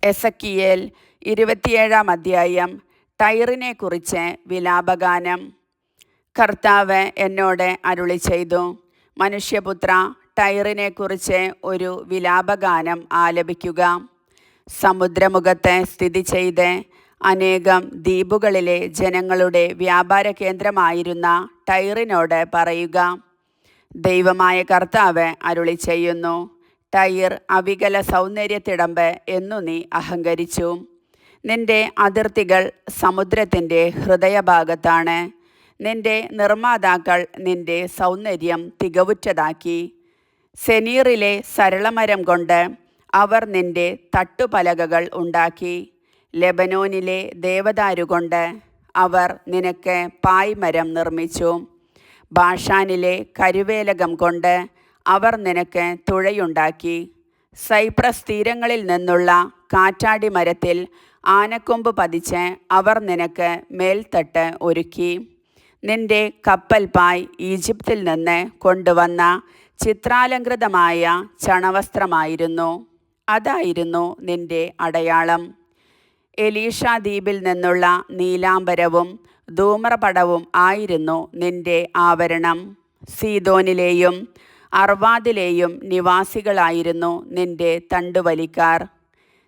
Ezekiel 27 അധ്യായം. ടൈറിനെക്കുറിച്ച് വിലാപഗാനം. കർത്താവ് എന്നോട് അരുളി ചെയ്തു, മനുഷ്യപുത്ര, ടൈറിനെക്കുറിച്ച് ഒരു വിലാപഗാനം ആലപിക്കുക. സമുദ്രമുഖത്ത് സ്ഥിതി ചെയ്ത് അനേകം ദ്വീപുകളിലെ ജനങ്ങളുടെ വ്യാപാര കേന്ദ്രമായിരുന്ന ടൈറിനോട് പറയുക, ദൈവമായ കർത്താവ് അരുളി ചെയ്യുന്നു, ടൈർ അവികല സൗന്ദര്യത്തിടമ്പ് എന്നു നീ അഹങ്കരിച്ചു. നിന്റെ അതിർത്തികൾ സമുദ്രത്തിൻ്റെ ഹൃദയഭാഗത്താണ്. നിന്റെ നിർമ്മാതാക്കൾ നിന്റെ സൗന്ദര്യം തികവുറ്റതാക്കി. സെനീറിലെ സരളമരം കൊണ്ട് അവർ നിന്റെ തട്ടുപലകകൾ ഉണ്ടാക്കി. ലെബനോനിലെ ദേവദാരുകൊണ്ട് അവർ നിനക്ക് പായ്മരം നിർമ്മിച്ചു. ബാഷാനിലെ കരുവേലകം കൊണ്ട് അവർ നിനക്ക് തുഴയുണ്ടാക്കി. സൈപ്രസ് തീരങ്ങളിൽ നിന്നുള്ള കാറ്റാടി മരത്തിൽ ആനക്കൊമ്പ് പതിച്ച് അവർ നിനക്ക് മേൽത്തട്ട് ഒരുക്കി. നിന്റെ കപ്പൽ പായ് ഈജിപ്തിൽ നിന്ന് കൊണ്ടുവന്ന ചിത്രാലങ്കൃതമായ ചണവസ്ത്രമായിരുന്നു. അതായിരുന്നു നിന്റെ അടയാളം. എലീഷ ദ്വീപിൽ നിന്നുള്ള നീലാംബരവും ധൂമ്രപടവും ആയിരുന്നു നിന്റെ ആവരണം. സീദോനിലെയും അർവാദിലെയും നിവാസികളായിരുന്നു നിന്റെ തണ്ടുവലിക്കാർ.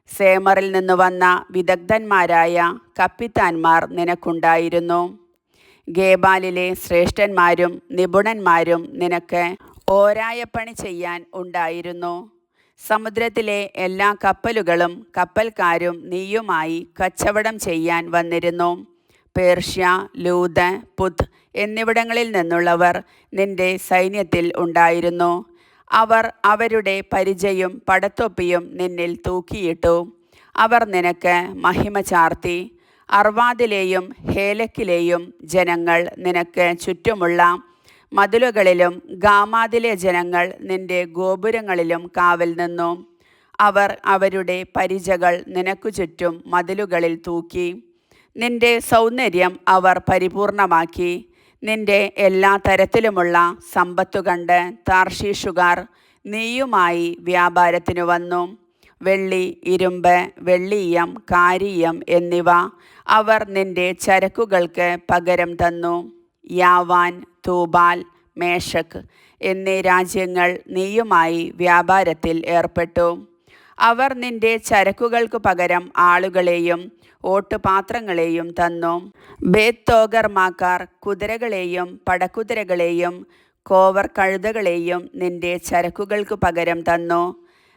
സേമറിൽ നിന്ന് വന്ന വിദഗ്ധന്മാരായ കപ്പിത്താന്മാർ നിനക്കുണ്ടായിരുന്നു. ഗേബാലിലെ ശ്രേഷ്ഠന്മാരും നിപുണന്മാരും നിനക്ക് ഓരായപ്പണി ചെയ്യാൻ ഉണ്ടായിരുന്നു. സമുദ്രത്തിലെ എല്ലാ കപ്പലുകളും കപ്പൽക്കാരും നീയുമായി കച്ചവടം ചെയ്യാൻ വന്നിരുന്നു. പേർഷ്യ, ലൂദ്, പുത്ത് എന്നിവിടങ്ങളിൽ നിന്നുള്ളവർ നിന്റെ സൈന്യത്തിൽ ഉണ്ടായിരുന്നു. അവർ അവരുടെ പരിചയും പടത്തൊപ്പിയും നിന്നിൽ തൂക്കിയിട്ടു. അവർ നിനക്ക് മഹിമ ചാർത്തി. അർവാദിലെയും ഹേലക്കിലെയും ജനങ്ങൾ നിനക്ക് ചുറ്റുമുള്ള മതിലുകളിലും ഗാമാദിലെ ജനങ്ങൾ നിന്റെ ഗോപുരങ്ങളിലും കാവൽ നിന്നു. അവർ അവരുടെ പരിചകൾ നിനക്കു ചുറ്റും മതിലുകളിൽ തൂക്കി. നിന്റെ സൗന്ദര്യം അവർ പരിപൂർണമാക്കി. നിന്റെ എല്ലാ തരത്തിലുമുള്ള സമ്പത്തു കണ്ട് താർഷീഷുകാർ നീയുമായി വ്യാപാരത്തിനു വന്നു. വെള്ളി, ഇരുമ്പ്, വെള്ളീയം, കാരീയം എന്നിവ അവർ നിന്റെ ചരക്കുകൾക്ക് പകരം തന്നു. യാവാൻ, തൂബാൽ, മേഷക് എന്നീ രാജ്യങ്ങൾ നീയുമായി വ്യാപാരത്തിൽ ഏർപ്പെട്ടു. അവർ നിന്റെ ചരക്കുകൾക്കു പകരം ആളുകളെയും ഓട്ടുപാത്രങ്ങളെയും തന്നു. ബേത്തോഗർമാക്കാർ കുതിരകളെയും പടക്കുതിരകളെയും കോവർ കഴുതകളെയും നിന്റെ ചരക്കുകൾക്കു പകരം തന്നു.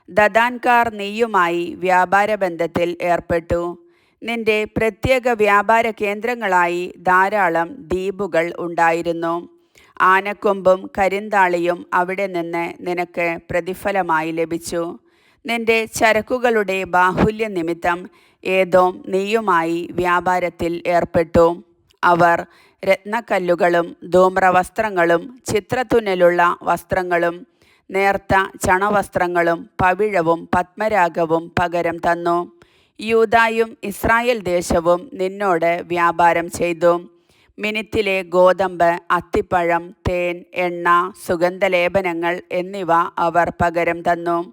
ദദാൻകാർ നീയുമായി വ്യാപാരബന്ധത്തിൽ ഏർപ്പെട്ടു. നിന്റെ പ്രത്യേക വ്യാപാര കേന്ദ്രങ്ങളായി ധാരാളം ദ്വീപുകൾ ഉണ്ടായിരുന്നു. ആനക്കൊമ്പും കരിന്താളിയും അവിടെ നിന്ന് നിനക്ക് പ്രതിഫലമായി ലഭിച്ചു. നിന്റെ ചരക്കുകളുടെ ബാഹുല്യ നിമിത്തം ഏദോം നീയുമായി വ്യാപാരത്തിൽ ഏർപ്പെട്ടു. അവർ രത്നക്കല്ലുകളും ധൂമ്രവസ്ത്രങ്ങളും ചിത്രത്തുന്നലുള്ള വസ്ത്രങ്ങളും നേർത്ത ചണവസ്ത്രങ്ങളും പവിഴവും പത്മരാഗവും പകരം തന്നു. യൂദായും ഇസ്രായേൽ ദേശവും നിന്നോട് വ്യാപാരം ചെയ്തു. മിനിത്തിലെ ഗോതമ്പ്, അത്തിപ്പഴം, തേൻ, എണ്ണ, സുഗന്ധലേപനങ്ങൾ എന്നിവ അവർ പകരം തന്നു.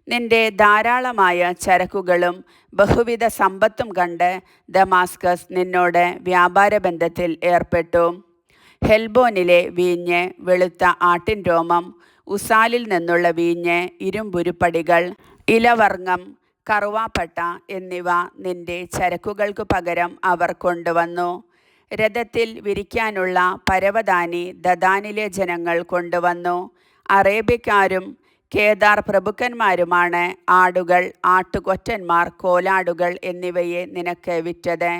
നിന്റെ ധാരാളമായ ചരക്കുകളും ബഹുവിധ സമ്പത്തും കണ്ട് ദമാസ്കസ് നിന്നോട് വ്യാപാരബന്ധത്തിൽ ഏർപ്പെട്ടു. ഹെൽബോനിലെ വീഞ്ഞ്, വെളുത്ത ആട്ടിൻ രോമം, ഉസാലിൽ നിന്നുള്ള വീഞ്ഞ്, ഇരുമ്പുരുപ്പടികൾ, ഇലവർങ്ങം, കറുവാപ്പട്ട എന്നിവ നിന്റെ ചരക്കുകൾക്കു പകരം അവർ കൊണ്ടുവന്നു. രഥത്തിൽ വിരിക്കാനുള്ള പരവതാനി ദദാനിലെ ജനങ്ങൾ കൊണ്ടുവന്നു. അറേബ്യക്കാരും കേദാർ പ്രഭുക്കന്മാരുമാണ് ആടുകൾ, ആട്ടുകൊറ്റന്മാർ, കോലാടുകൾ എന്നിവയെ നിനക്ക് വിറ്റത്.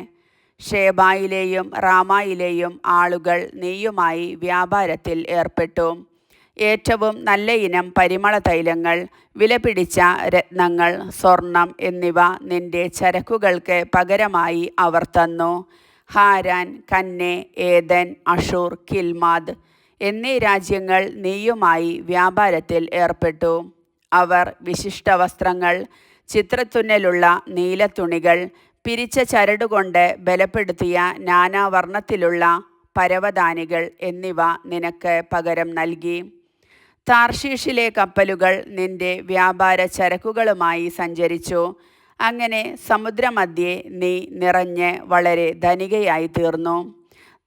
ഷേബായിലെയും റാമായിലെയും ആളുകൾ നീയുമായി വ്യാപാരത്തിൽ ഏർപ്പെട്ടു. ഏറ്റവും നല്ല ഇനം പരിമള തൈലങ്ങൾ, വിലപിടിച്ച രത്നങ്ങൾ, സ്വർണം എന്നിവ നിന്റെ ചരക്കുകൾക്ക് പകരമായി അവർ തന്നു. ഹാരാൻ, കന്നെ, ഏദൻ, അഷൂർ, കിൽമാദ് എന്നീ രാജ്യങ്ങൾ നീയുമായി വ്യാപാരത്തിൽ ഏർപ്പെട്ടു. അവർ വിശിഷ്ട വസ്ത്രങ്ങൾ, ചിത്രത്തുന്നലുള്ള നീലത്തുണികൾ, പിരിച്ച ചരടുകൊണ്ട് ബലപ്പെടുത്തിയ നാനാവർണ്ണത്തിലുള്ള പരവതാനികൾ എന്നിവ നിനക്ക് പകരം നൽകി. താർഷീഷിലെ കപ്പലുകൾ നിന്റെ വ്യാപാര ചരക്കുകളുമായി സഞ്ചരിച്ചു. അങ്ങനെ സമുദ്രമധ്യേ നീ നിറഞ്ഞ് വളരെ ധനികയായി തീർന്നു.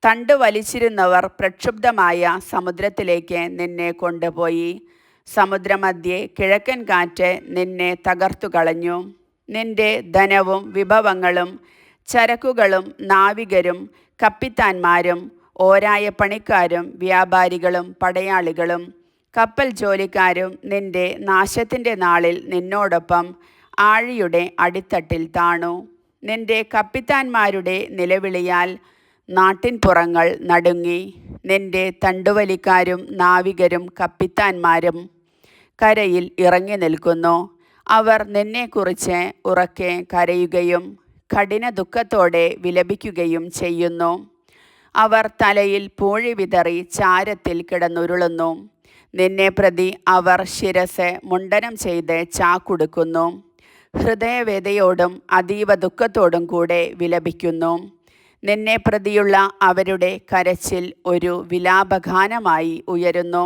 തണ്ട് വലിച്ചിരുന്നവർ പ്രക്ഷുബ്ധമായ സമുദ്രത്തിലേക്ക് നിന്നെ കൊണ്ടുപോയി. സമുദ്രമധ്യേ കിഴക്കൻ കാറ്റ് നിന്നെ തകർത്തു കളഞ്ഞു. നിന്റെ ധനവും വിഭവങ്ങളും ചരക്കുകളും നാവികരും കപ്പിത്താന്മാരും ഓരായ പണിക്കാരും വ്യാപാരികളും പടയാളികളും കപ്പൽ ജോലിക്കാരും നിന്റെ നാശത്തിൻ്റെ നാളിൽ നിന്നോടൊപ്പം ആഴിയുടെ അടിത്തട്ടിൽ താണു. നിന്റെ കപ്പിത്താന്മാരുടെ നിലവിളിയാൽ നാട്ടിൻപുറങ്ങൾ നടുങ്ങി. നിന്റെ തണ്ടുവലിക്കാരും നാവികരും കപ്പിത്താന്മാരും കരയിൽ ഇറങ്ങി നിൽക്കുന്നു. അവർ നിന്നെക്കുറിച്ച് ഉറക്കെ കരയുകയും കഠിന ദുഃഖത്തോടെ വിലപിക്കുകയും ചെയ്യുന്നു. അവർ തലയിൽ പൂഴി വിതറി ചാരത്തിൽ കിടന്നുരുളുന്നു. നിന്നെ പ്രതി അവർ ശിരസ് മുണ്ഡനം ചെയ്ത് ചാക്കുടുക്കുന്നു. ഹൃദയവേദയോടും അതീവ ദുഃഖത്തോടും കൂടെ വിലപിക്കുന്നു. നിന്നെ പ്രതിയുള്ള അവരുടെ കരച്ചിൽ ഒരു വിലാപഗാനമായി ഉയരുന്നു.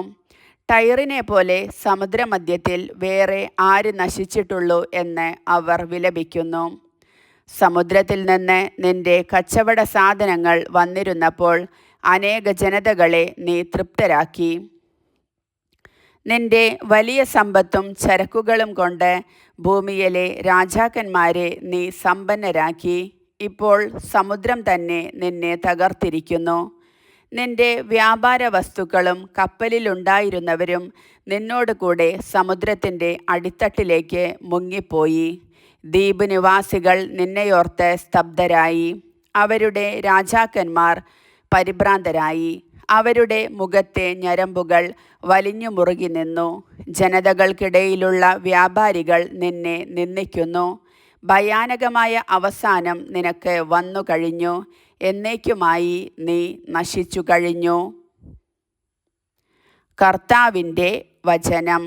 ടൈറിനെ പോലെ സമുദ്രമധ്യത്തിൽ വേറെ ആര് നശിച്ചിട്ടുള്ളൂ എന്ന് അവർ വിലപിക്കുന്നു. സമുദ്രത്തിൽ നിന്ന് നിന്റെ കച്ചവട സാധനങ്ങൾ വന്നിരുന്നപ്പോൾ അനേക ജനതകളെ നീ തൃപ്തരാക്കി. നിന്റെ വലിയ സമ്പത്തും ചരക്കുകളും കൊണ്ട് ഭൂമിയിലെ രാജാക്കന്മാരെ നീ സമ്പന്നരാക്കി. ഇപ്പോൾ സമുദ്രം തന്നെ നിന്നെ തകർത്തിരിക്കുന്നു. നിന്റെ വ്യാപാര വസ്തുക്കളും കപ്പലിലുണ്ടായിരുന്നവരും നിന്നോട് കൂടെ സമുദ്രത്തിൻ്റെ അടിത്തട്ടിലേക്ക് മുങ്ങിപ്പോയി. ദ്വീപ് നിവാസികൾ നിന്നെയോർത്ത് സ്തബ്ധരായി. അവരുടെ രാജാക്കന്മാർ പരിഭ്രാന്തരായി. അവരുടെ മുഖത്തെ ഞരമ്പുകൾ വലിഞ്ഞു മുറുകി നിന്നു. ജനതകൾക്കിടയിലുള്ള വ്യാപാരികൾ നിന്നെ നിന്ദിക്കുന്നു. ഭയാനകമായ അവസാനം നിനക്ക് വന്നു കഴിഞ്ഞു. എന്നേക്കുമായി നീ നശിച്ചു കഴിഞ്ഞു. കർത്താവിൻ്റെ വചനം.